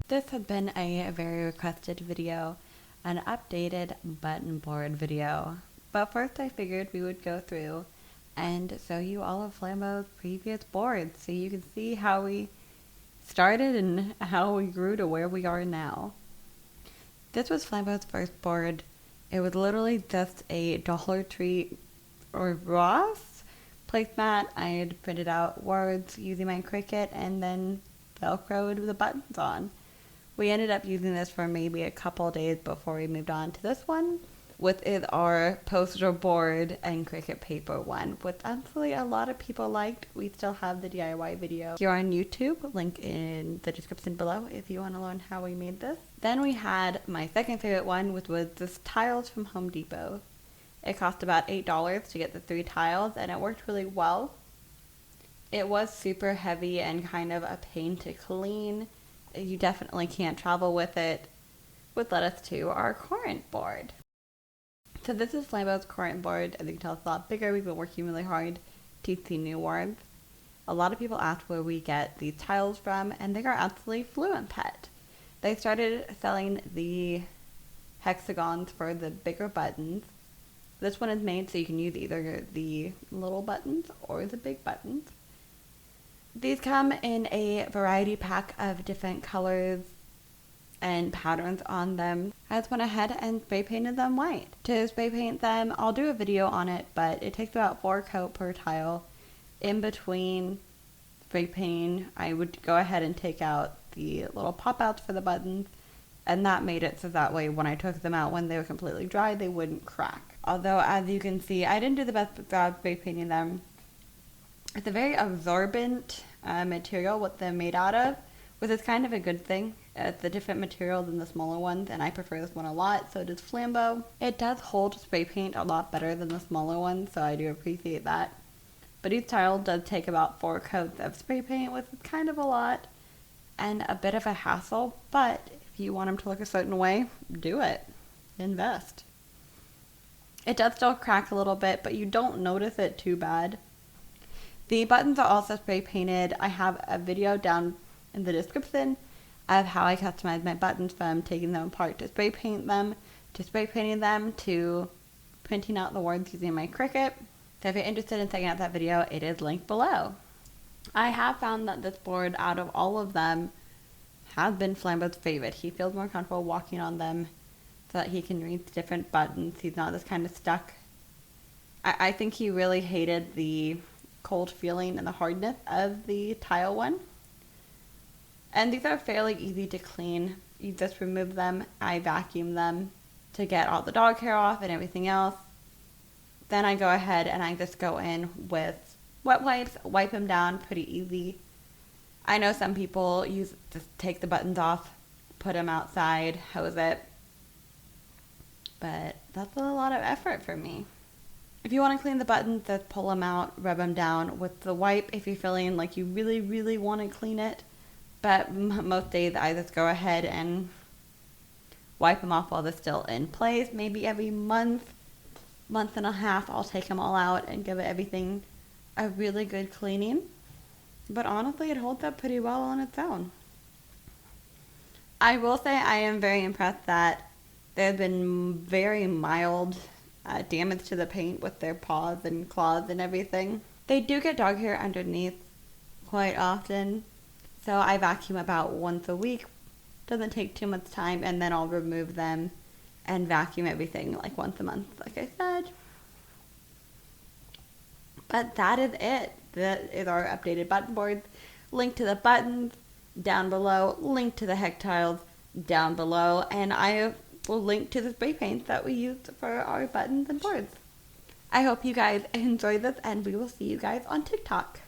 This has been a very requested video, an updated button board video. But first I figured we would go through and show you all of Flambo's previous boards so you can see how we started and how we grew to where we are now. This was Flambo's first board. It was literally just a Dollar Tree or Ross placemat. I had printed out words using my Cricut and then Velcroed the buttons on. We ended up using this for maybe a couple days before we moved on to this one, which is our poster board and Cricut paper one, which actually a lot of people liked. We still have the DIY video here on YouTube, link in the description below if you want to learn how we made this. Then we had my second favorite one, which was this tiles from Home Depot. It cost about $8 to get the 3 tiles and it worked really well. It was super heavy and kind of a pain to clean. You definitely can't travel with it, which led us to our current board. So this is Flambo's current board. As you can tell, it's a lot bigger. We've been working really hard to see new words. A lot of people ask where we get these tiles from, and they are actually Fluent Pet. They started selling the hexagons for the bigger buttons. This one is made so you can use either the little buttons or the big buttons. These come in a variety pack of different colors and patterns on them. I just went ahead and spray painted them white. To spray paint them, I'll do a video on it, but it takes about 4 coats per tile. In between spray painting, I would go ahead and take out the little pop-outs for the buttons, and that made it so that way when I took them out when they were completely dry, they wouldn't crack. Although, as you can see, I didn't do the best job spray painting them. It's a very absorbent material, what they're made out of, which is kind of a good thing. It's a different material than the smaller ones, and I prefer this one a lot, so does Flambo. It does hold spray paint a lot better than the smaller ones, so I do appreciate that. But each tile does take about 4 coats of spray paint, which is kind of a lot, and a bit of a hassle, but if you want them to look a certain way, do it. Invest. It does still crack a little bit, but you don't notice it too bad. The buttons are also spray painted. I have a video down in the description of how I customize my buttons, from taking them apart to spray paint them, to spray painting them, to printing out the words using my Cricut. So if you're interested in checking out that video, it is linked below. I have found that this board, out of all of them, has been Flambo's favorite. He feels more comfortable walking on them so that he can reach different buttons. He's not just kind of stuck. I think he really hated the cold feeling and the hardness of the tile one. And these are fairly easy to clean. You just remove them. I vacuum them to get all the dog hair off and everything else. Then I go ahead and I just go in with wet wipes, wipe them down pretty easy. I know some people just take the buttons off, put them outside, hose it. But that's a lot of effort for me. If you want to clean the buttons, just pull them out, rub them down with the wipe if you're feeling like you really, really want to clean it. But most days I just go ahead and wipe them off while they're still in place. Maybe every month and a half, I'll take them all out and give everything a really good cleaning. But honestly, it holds up pretty well on its own. I will say I am very impressed that there's been very mild damage to the paint with their paws and claws and everything. They do get dog hair underneath quite often, so I vacuum about once a week. Doesn't take too much time, and then I'll remove them and vacuum everything like once a month, like I said. But that is it. That is our updated button board. Link to the buttons down below, link to the hex tiles down below, and I will link to the spray paint that we used for our buttons and boards. I hope you guys enjoyed this, and we will see you guys on TikTok.